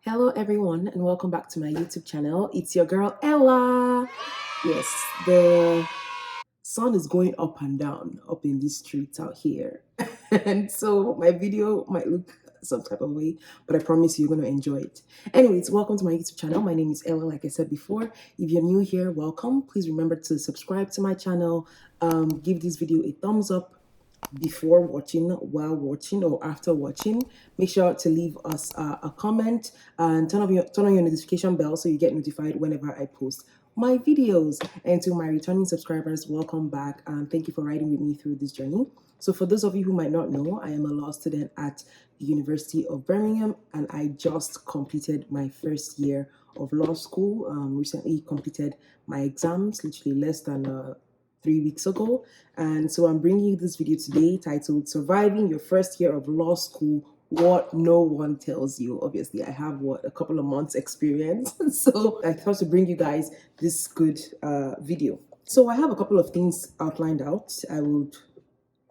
Hello everyone and welcome back to my YouTube channel. It's your girl Ella. Yes, the sun is going up and down up in these streets out here. And so my video might look some type of way, but I promise you're going to enjoy it. Anyways, welcome to my YouTube channel. My name is Ella, like I said before. If you're new here, welcome. Please remember to subscribe to my channel. Give this video a thumbs up before watching, while watching, or after watching. Make sure to leave us a comment and turn on your notification bell so you get notified whenever I post my videos. And to my returning subscribers, welcome back and thank you for riding with me through this journey. So for those of you who might not know, I am a law student at the University of Birmingham and I just completed my first year of law school. Recently completed my exams, literally less than 3 weeks ago. And so I'm bringing you this video today titled Surviving Your First Year of Law School, What No One Tells You. Obviously, I have a couple of months experience. So I thought to bring you guys this good video. So I have a couple of things outlined out. I would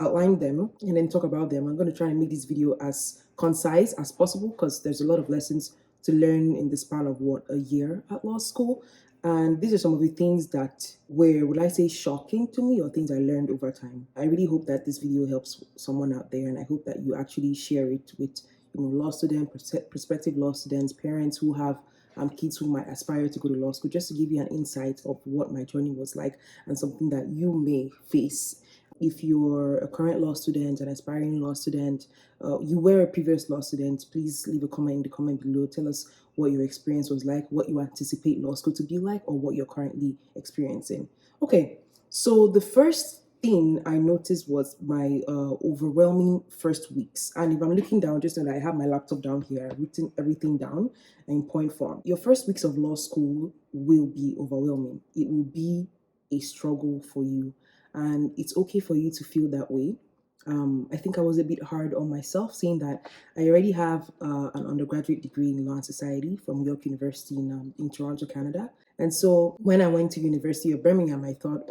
outline them and then talk about them. I'm going to try and make this video as concise as possible because there's a lot of lessons to learn in the span of a year at law school. And these are some of the things that were, would I say, shocking to me or things I learned over time. I really hope that this video helps someone out there, and I hope that you actually share it with law students, prospective law students, parents who have kids who might aspire to go to law school, just to give you an insight of what my journey was like and something that you may face. If you're a current law student, an aspiring law student, you were a previous law student, please leave a comment in the comment below. Tell us what your experience was like, what you anticipate law school to be like, or what you're currently experiencing. Okay, so the first thing I noticed was my overwhelming first weeks. And if I'm looking down, just so that I have my laptop down here, I've written everything down in point form. Your first weeks of law school will be overwhelming. It will be a struggle for you. And it's okay for you to feel that way. I think I was a bit hard on myself, saying that I already have an undergraduate degree in law and society from York University in Toronto, Canada. And so when I went to University of Birmingham, I thought,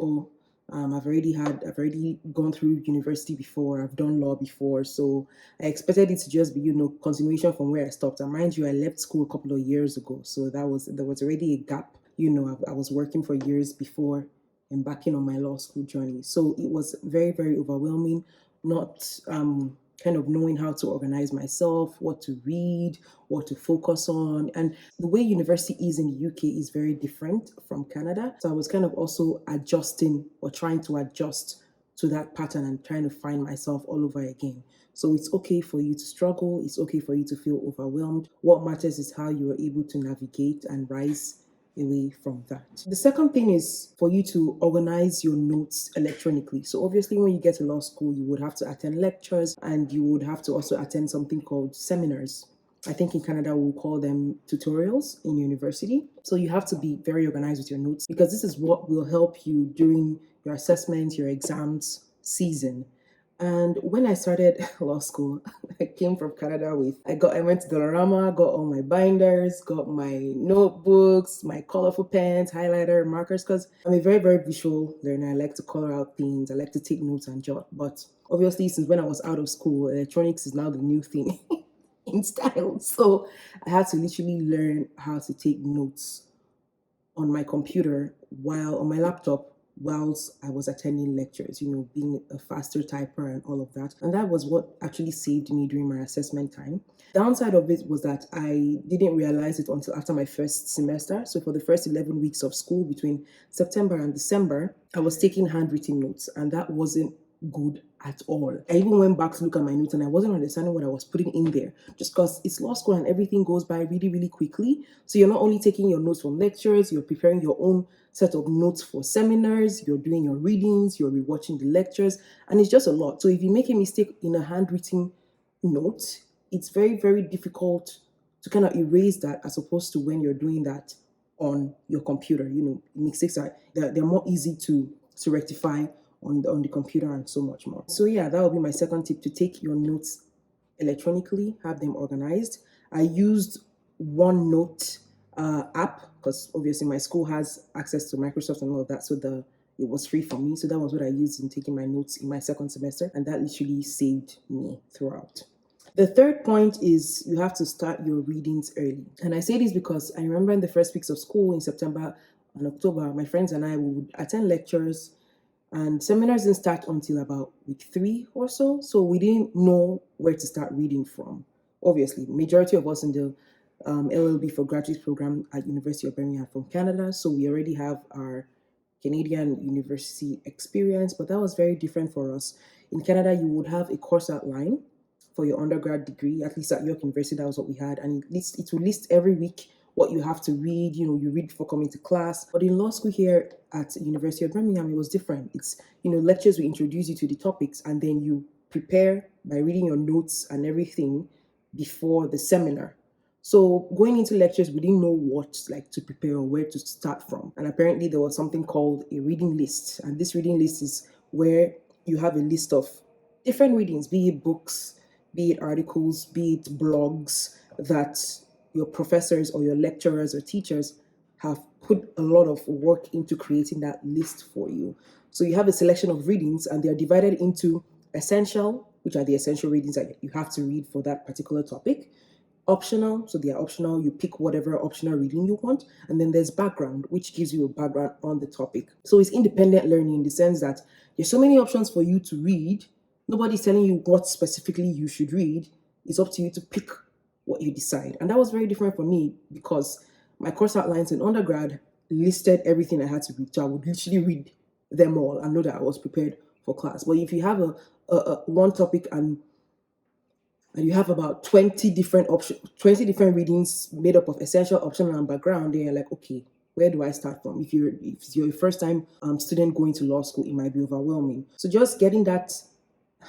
I've already gone through university before. I've done law before, so I expected it to just be, continuation from where I stopped. And mind you, I left school a couple of years ago, so there was already a gap. I was working for years before embarking on my law school journey. So it was very, very overwhelming, not kind of knowing how to organize myself, what to read, what to focus on. And the way university is in the UK is very different from Canada. So I was kind of also adjusting or trying to adjust to that pattern and trying to find myself all over again. So it's okay for you to struggle. It's okay for you to feel overwhelmed. What matters is how you are able to navigate and rise away from that. The second thing is for you to organize your notes electronically. So obviously when you get to law school, you would have to attend lectures and you would have to also attend something called seminars. I think in Canada we'll call them tutorials in university. So you have to be very organized with your notes because this is what will help you during your assessments, your exams season. And when I started law school, I came from Canada I went to Dollarama, got all my binders, got my notebooks, my colorful pens, highlighter, markers, because I'm a very, very visual learner. I like to color out things. I like to take notes and jot. But obviously, since when I was out of school, electronics is now the new thing in style. So I had to literally learn how to take notes on my computer on my laptop whilst I was attending lectures, being a faster typer and all of that. And that was what actually saved me during my assessment time. Downside of it was that I didn't realize it until after my first semester. So for the first 11 weeks of school between September and December, I was taking handwritten notes and that wasn't good at all. I even went back to look at my notes and I wasn't understanding what I was putting in there just because it's law school and everything goes by really, really quickly. So you're not only taking your notes from lectures, you're preparing your own set of notes for seminars, you're doing your readings, you're rewatching the lectures, and it's just a lot. So if you make a mistake in a handwritten note, it's very, very difficult to kind of erase that as opposed to when you're doing that on your computer. Mistakes they're more easy to rectify on the computer and so much more. So yeah, that would be my second tip, to take your notes electronically, have them organized. I used OneNote app because obviously my school has access to Microsoft and all of that, so it was free for me. So that was what I used in taking my notes in my second semester, and that literally saved me throughout. The third point is you have to start your readings early. And I say this because I remember in the first weeks of school in September and October, my friends and I would attend lectures, and seminars didn't start until about week 3 or so. So we didn't know where to start reading from. Obviously, majority of us in the LLB for graduate program at University of Birmingham from Canada. So we already have our Canadian university experience, but that was very different for us. In Canada, you would have a course outline for your undergrad degree, at least at York University, that was what we had. And it will list every week what you have to read. You read before coming to class. But in law school here at University of Birmingham, it was different. It's, lectures will introduce you to the topics, and then you prepare by reading your notes and everything before the seminar. So going into lectures, we didn't know what like to prepare or where to start from. And apparently there was something called a reading list. And this reading list is where you have a list of different readings, be it books, be it articles, be it blogs that your professors or your lecturers or teachers have put a lot of work into creating that list for you. So you have a selection of readings, and they are divided into essential, which are the essential readings that you have to read for that particular topic. Optional, so they are optional. You pick whatever optional reading you want. And then there's background, which gives you a background on the topic. So it's independent learning in the sense that there's so many options for you to read. Nobody's telling you what specifically you should read. It's up to you to pick what you decide. And that was very different for me because my course outlines in undergrad listed everything I had to read. So I would literally read them all and know that I was prepared for class. But if you have a one topic and you have about 20 different options, 20 different readings made up of essential, optional, and background, then you're like, okay, where do I start from? If you're a first time student going to law school, it might be overwhelming. So just getting that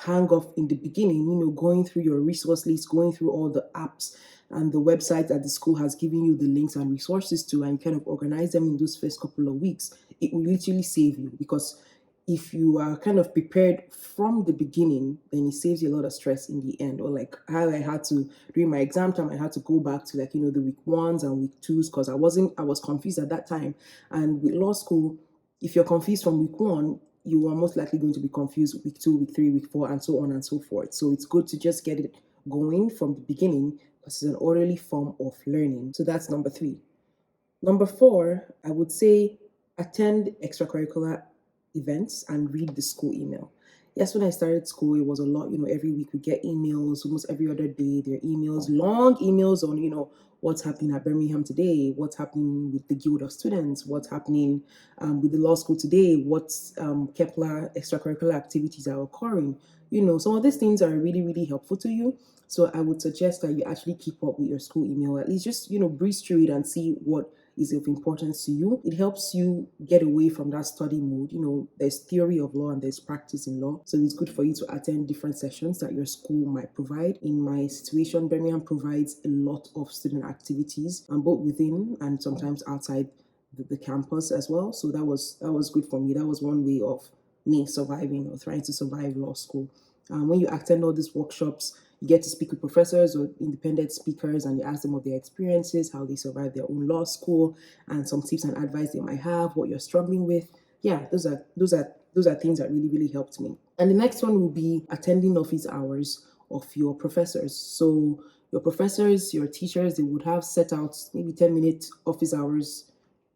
hang of in the beginning, going through your resource list, going through all the apps and the website that the school has given you the links and resources to, and kind of organize them in those first couple of weeks, it will literally save you, because if you are kind of prepared from the beginning, then it saves you a lot of stress in the end. Or like how I had to, during my exam time, I had to go back to the week 1s and week 2s because I was confused at that time. And with law school, if you're confused from week 1, you are most likely going to be confused week 2, week 3, week 4, and so on and so forth. So it's good to just get it going from the beginning because it's an orderly form of learning. So that's number 3. Number 4, I would say attend extracurricular events and read the school email. Yes, when I started school, it was a lot. Every week we get emails, almost every other day. There are emails, long emails on, what's happening at Birmingham today, what's happening with the Guild of Students, what's happening with the law school today, what Kepler extracurricular activities are occurring. Some of these things are really, really helpful to you. So I would suggest that you actually keep up with your school email, at least just, breeze through it and see what is of importance to you. It helps you get away from that study mode. There's theory of law and there's practice in law. So it's good for you to attend different sessions that your school might provide. In my situation, Birmingham provides a lot of student activities, both within and sometimes outside the campus as well. So that was good for me. That was one way of me surviving or trying to survive law school. When you attend all these workshops, you get to speak with professors or independent speakers, and you ask them of their experiences, how they survived their own law school, and some tips and advice they might have, what you're struggling with. Yeah, those are things that really, really helped me. And the next one will be attending office hours of your professors. So your professors, your teachers, they would have set out maybe 10-minute office hours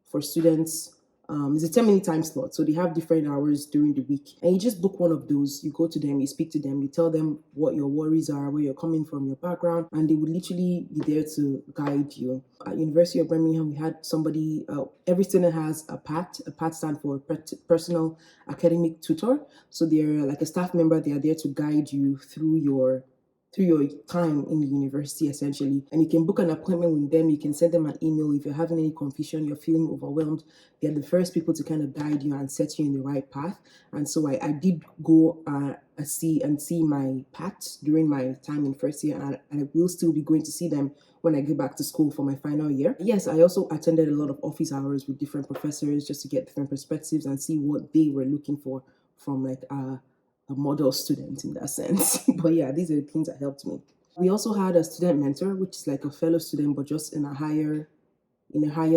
for students. It's a 10-minute time slot. So they have different hours during the week. And you just book one of those. You go to them, you speak to them, you tell them what your worries are, where you're coming from, your background, and they would literally be there to guide you. At University of Birmingham, we had somebody, every student has a PAT. A PAT stands for Personal Academic Tutor. So they're like a staff member. They are there to guide you through your time in the university, essentially. And you can book an appointment with them. You can send them an email if you're having any confusion, you're feeling overwhelmed. They're the first people to kind of guide you and set you in the right path. And so I did go see my PAT during my time in first year, and I will still be going to see them when I get back to school for my final year. Yes, I also attended a lot of office hours with different professors just to get different perspectives and see what they were looking for from like a model student in that sense. But yeah, these are the things that helped me. We also had a student mentor, which is like a fellow student, but just in a higher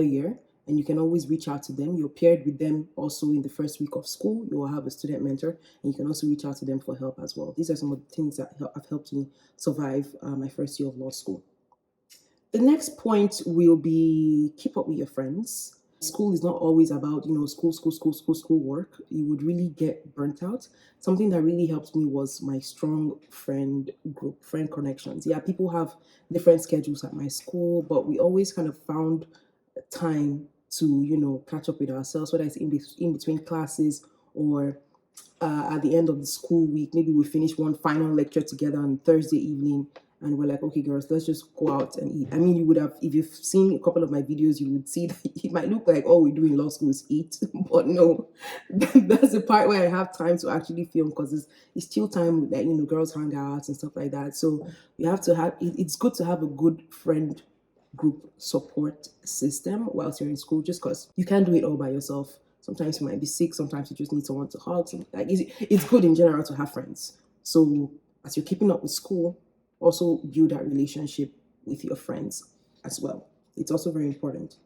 year. and you can always reach out to them. You're paired with them also in the first week of school. You will have a student mentor, and you can also reach out to them for help as well. These are some of the things that have helped me survive my first year of law school. The next point will be keep up with your friends. School is not always about, school work. You would really get burnt out. Something that really helped me was my strong friend group, friend connections. Yeah, people have different schedules at my school, but we always kind of found time to, catch up with ourselves, whether it's in between classes or at the end of the school week. Maybe we finish one final lecture together on Thursday evening, and we're like, okay, girls, let's just go out and eat. I mean, you would have, if you've seen a couple of my videos, you would see that it might look like all we do in law school is eat, but no, that's the part where I have time to actually film, because it's still time with, like, girls hangouts and stuff like that. So you have to have, it's good to have a good friend group support system whilst you're in school, just because you can't do it all by yourself. Sometimes you might be sick, sometimes you just need someone to hug. Like, it's good in general to have friends. So as you're keeping up with school, also build that relationship with your friends as well. It's also very important.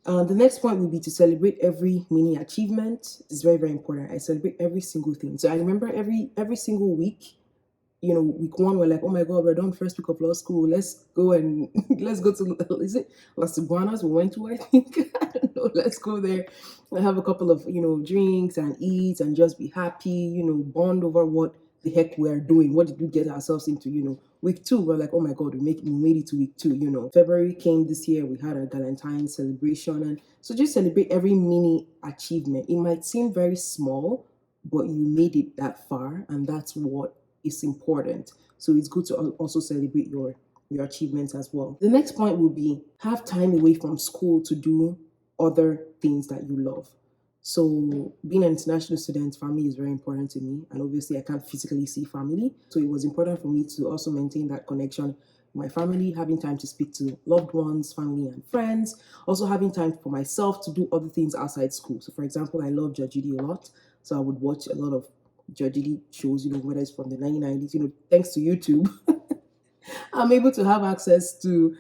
The next point would be to celebrate every mini achievement. It's very, very important. I celebrate every single thing. So I remember every single week, week one, we're like, oh my God, we're done first week of law school. Let's go and let's go to, is it Las Iguanas we went to, I think? I don't know. Let's go there and have a couple of, drinks and eat and just be happy, bond over what the heck we're doing. What did we get ourselves into, week two, we're like, oh my God, we made it to week two, February came this year, we had a Valentine's celebration. And so just celebrate every mini achievement. It might seem very small, but you made it that far, and that's what is important. So it's good to also celebrate your achievements as well. The next point will be have time away from school to do other things that you love. So being an international student, family is very important to me, and obviously I can't physically see family. So it was important for me to also maintain that connection with my family, having time to speak to loved ones, family and friends, also having time for myself to do other things outside school. So for example, I love Jajidi a lot. So I would watch a lot of Jajidi shows, whether it's from the 1990s, thanks to YouTube. I'm able to have access to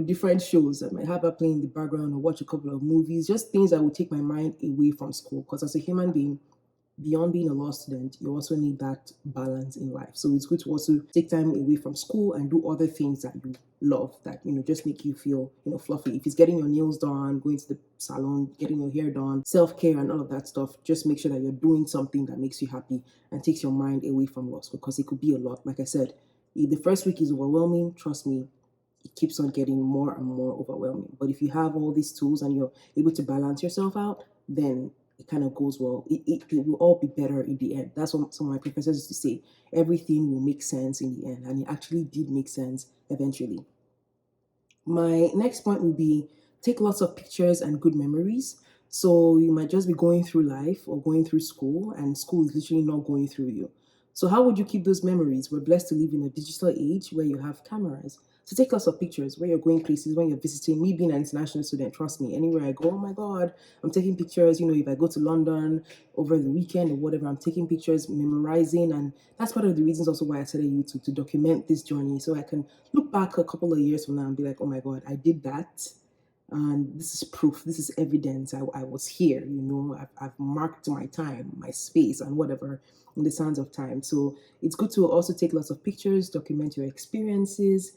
different shows. I might have her play in the background or watch a couple of movies, just things that would take my mind away from school. Because as a human being, beyond being a law student, you also need that balance in life. So it's good to also take time away from school and do other things that you love, that just make you feel fluffy. If it's getting your nails done, going to the salon, getting your hair done, self-care and all of that stuff, just make sure that you're doing something that makes you happy and takes your mind away from law school, because it could be a lot. Like I said, if the first week is overwhelming, trust me, it keeps on getting more and more overwhelming. But if you have all these tools and you're able to balance yourself out, then it kind of goes well. It will all be better in the end. That's what some of my professors used to say. Everything will make sense in the end. And it actually did make sense eventually. My next point would be take lots of pictures and good memories. So you might just be going through life or going through school, and school is literally not going through you. So how would you keep those memories? We're blessed to live in a digital age where you have cameras. So take lots of pictures where you're going places, when you're visiting. Me being an international student, trust me, anywhere I go, oh my God, I'm taking pictures. If I go to London over the weekend or whatever, I'm taking pictures, memorizing. And that's part of the reasons also why I started YouTube, to document this journey, so I can look back a couple of years from now and be like, oh my God, I did that. And this is proof, this is evidence. I was here, I've marked my time, my space, and whatever in the sands of time. So it's good to also take lots of pictures, document your experiences,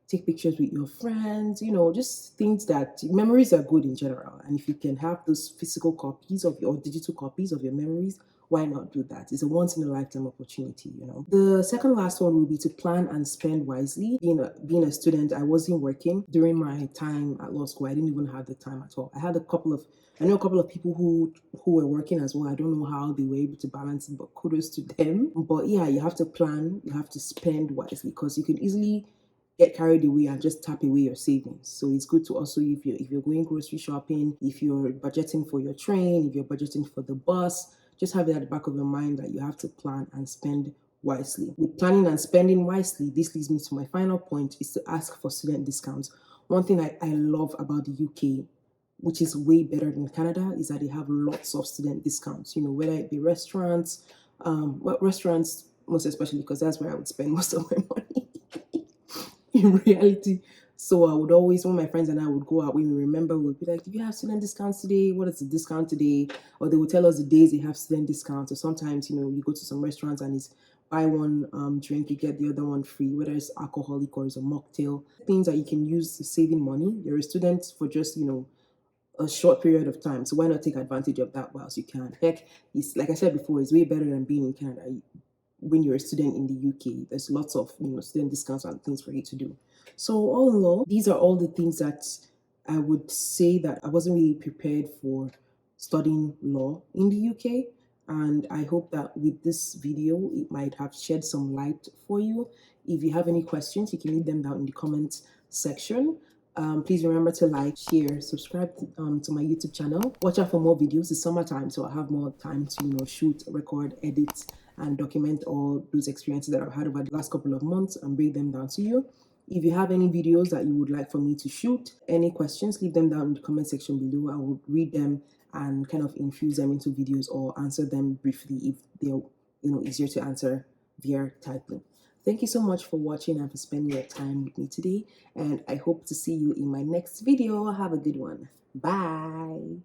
take pictures with your friends, just things that memories are good in general. And if you can have those physical copies of your, or digital copies of your memories, why not do that? It's a once in a lifetime opportunity, The second last one will be to plan and spend wisely. Being a student, I wasn't working during my time at law school. I didn't even have the time at all. I know a couple of people who were working as well. I don't know how they were able to balance it, but kudos to them. But yeah, you have to plan, you have to spend wisely, because you can easily get carried away and just tap away your savings. So it's good to also, if you're going grocery shopping, if you're budgeting for your train, if you're budgeting for the bus, just have it at the back of your mind that you have to plan and spend wisely. With planning and spending wisely, this leads me to my final point, is to ask for student discounts. One thing I love about the UK, which is way better than Canada, is that they have lots of student discounts, whether it be restaurants, restaurants most especially, because that's where I would spend most of my money. In reality, So I would always, when my friends and I would go out, when we remember, we'd be like, "Do you have student discounts today? What is the discount today?" Or they would tell us the days they have student discounts. Or sometimes, you go to some restaurants and it's buy one drink, you get the other one free, whether it's alcoholic or it's a mocktail. Things that you can use to saving money. You're a student for just, a short period of time. So why not take advantage of that whilst you can? Heck, it's like I said before, it's way better than being in Canada. When you're a student in the UK, there's lots of student discounts and things for you to do. So all in all, these are all the things that I would say that I wasn't really prepared for studying law in the UK. And I hope that with this video, it might have shed some light for you. If you have any questions, you can leave them down in the comments section. Please remember to like, share, subscribe to my YouTube channel. Watch out for more videos. It's summertime, so I have more time to shoot, record, edit, and document all those experiences that I've had over the last couple of months and bring them down to you. If you have any videos that you would like for me to shoot, any questions, leave them down in the comment section below. I will read them and kind of infuse them into videos or answer them briefly if they're easier to answer via typing. Thank you so much for watching and for spending your time with me today. And I hope to see you in my next video. Have a good one. Bye.